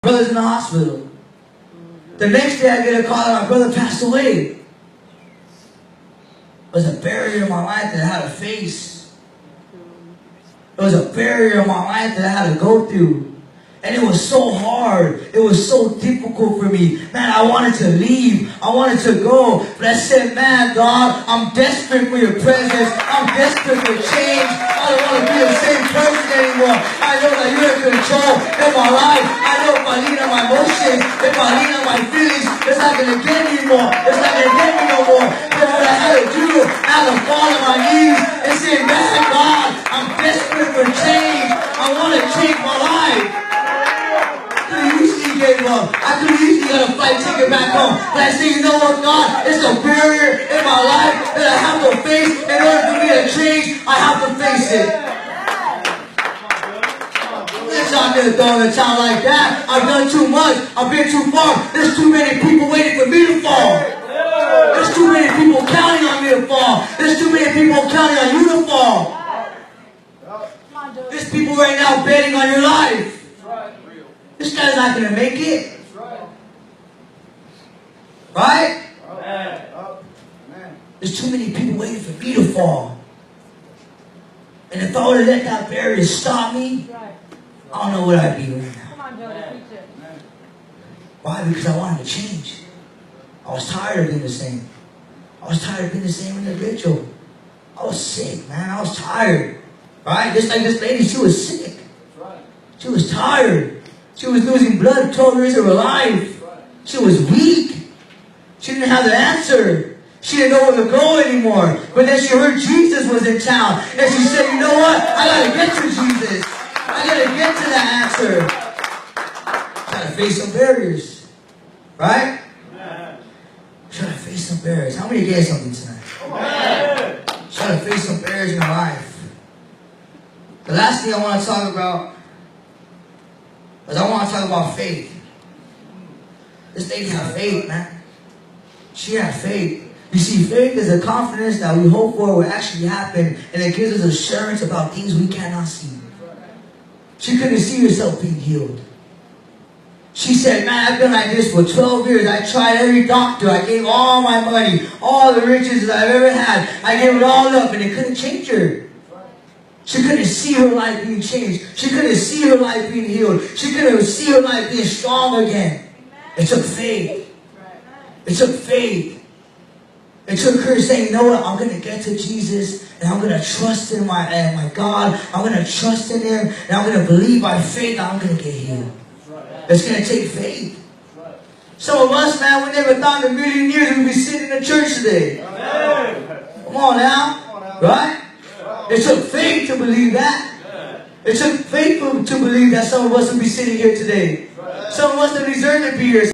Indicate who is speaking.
Speaker 1: Brother's in the hospital. The next day I get a call that my brother passed away. It was a barrier in my life that I had to face. It was a barrier in my life that I had to go through. And it was so hard. It was so difficult for me. Man, I wanted to leave. I wanted to go. But I said, man, God, I'm desperate for your presence. I'm desperate for change. I don't want to be the same person anymore. I know that you're in control in my life. I know if I lean on my emotions, if I lean on my feelings, it's not going to get me more. It's not going to get me no more. But what I had to do, I had to fall on my knees and say, man, God, I'm desperate for change. I want to change my life. Gave up. I could easily got a flight ticket back home. But I say, you know what, God? It's a barrier in my life that I have to face. In order for me to change, I have to face it. It's not going to throw in a child like that. I've done too much. I've been too far. There's too many people waiting for me to fall. There's too many people counting on me to fall. There's too many people counting on you to fall. There's people right now betting on your life. This guy's not going to make it. Right? There's too many people waiting for me to fall. And if I would have let that barrier stop me, I don't know what I'd be right now. Why? Because I wanted to change. I was tired of being the same. I was tired of being the same individual. I was sick, man. I was tired. Right? Just like this lady, she was sick. She was tired. She was losing blood 12 years of her life. She was weak. She didn't have the answer. She didn't know where to go anymore. But then she heard Jesus was in town. And she said, you know what? I got to get to Jesus. I got to get to that answer. Got to face some barriers. Right? Try to face some barriers. How many get something tonight? Try to face some barriers in your life. The last thing I want to talk about is I want to talk about faith. This lady had faith, man. She had faith. You see, faith is a confidence that we hope for will actually happen, and it gives us assurance about things we cannot see. She couldn't see herself being healed. She said, man, I've been like this for 12 years. I tried every doctor. I gave all my money, all the riches that I've ever had. I gave it all up, and it couldn't change her. She couldn't see her life being changed. She couldn't see her life being healed. She couldn't see her life being strong again. It took faith. It took faith. It took her saying, you know what? I'm going to get to Jesus, and I'm going to trust in my God. I'm going to trust in Him, and I'm going to believe by faith that I'm going to get healed. It's going to take faith. Some of us, man, we never thought in a million years we'd be sitting in the church today. Come on now. Right? It took faith to believe that. It took faith to believe that some of us would be sitting here today. Some of us that deserve to be here.